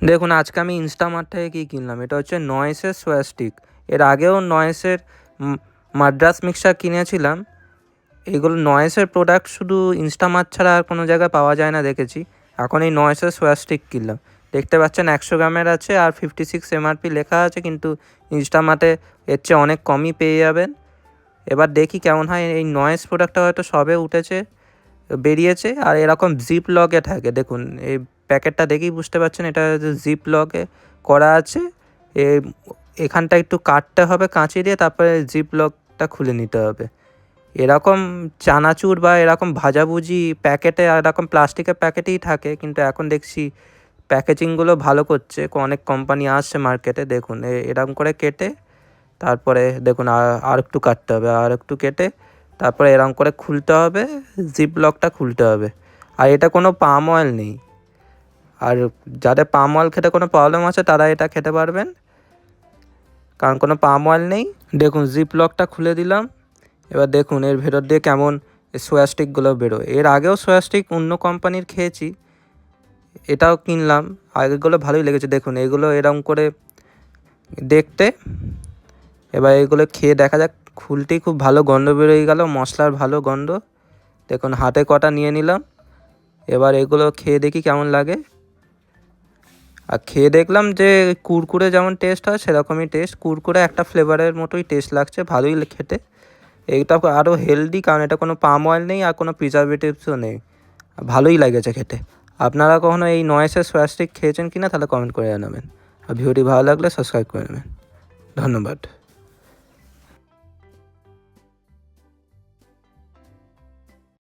দেখুন আজকে আমি ইনস্টামার্ট থেকে কী কিনলাম। এটা হচ্ছে নয়েসের সোয়া স্টিক। এর আগেও নয়েসের মাদ্রাস মিক্সার কিনেছিলাম। এগুলো নয়েসের প্রোডাক্ট শুধু ইনস্টামার্ট ছাড়া আর কোনো জায়গায় পাওয়া যায় না দেখেছি। এখন এই নয়েসের সোয়া স্টিক কিনলাম। দেখতে পাচ্ছেন 100 গ্রামের আছে আর 56 MRP লেখা আছে, কিন্তু ইনস্টামার্টে এর চেয়ে অনেক কমই পেয়ে যাবেন। এবার দেখি কেমন হয়। এই নয়েস প্রোডাক্টটা হয়তো সবে বেরিয়েছে আর এরকম জিপ লকে থাকে। দেখুন এই প্যাকেটটা দেখেই বুঝতে পারছেন এটা জিপ লকে করা আছে। এখানটা একটু কাটতে হবে কাঁচি দিয়ে, তারপরে জিপ লকটা খুলে নিতে হবে। এরকম চানাচুর বা এরকম ভাজাভুজি প্যাকেটে এরকম প্লাস্টিকের প্যাকেটেই থাকে, কিন্তু এখন দেখছি প্যাকেজিংগুলো ভালো করছে। অনেক কোম্পানি আসছে মার্কেটে। দেখুন এরকম করে কেটে তারপরে দেখুন আর একটু কাটতে হবে, আর একটু কেটে তারপরে এরকম করে খুলতে হবে, জিপ লকটা খুলতে হবে। আর এটা কোনো পাম অয়েল নেই। আর যাদের পাম অয়েল খেতে কোনো প্রবলেম আছে তারা এটা খেতে পারবেন, কারণ কোনো পাম অয়েল নেই। দেখুন জিপ লকটা খুলে দিলাম। এবার দেখুন এর ভেতর দিয়ে কেমন সোয়া স্টিকগুলো বেরোয়। এর আগেও সোয়া স্টিক অন্য কোম্পানির খেয়েছি, এটাও কিনলাম। আগেগুলো ভালোই লেগেছে। দেখুন এগুলো এরকম করে দেখতে। এবার এগুলো খেয়ে দেখা যাক। খুলতেই খুব ভালো গন্ধ বেরোয় গেল, মশলার ভালো গন্ধ। দেখুন হাতে কটা নিয়ে নিলাম। এবার এগুলো খেয়ে দেখি কেমন লাগে। আর খেয়ে দেখলাম যে কুরকুরে যেমন টেস্ট হয় সেরকমই টেস্ট। কুরকুরে একটা ফ্লেভারের মতোই টেস্ট লাগছে, ভালোই খেতে। এইটা আরও হেলদি, কারণ এটা কোনো পাম অয়েল নেই আর কোনো প্রিজারভেটিভসও নেই। ভালোই লেগেছে খেতে। আপনারা কখনো এই নয়েসের সোয়া স্টিক খেয়েছেন কিনা তাহলে কমেন্ট করে জানাবেন। আর ভিডিওটি ভালো লাগলে সাবস্ক্রাইব করে নেবেন। ধন্যবাদ।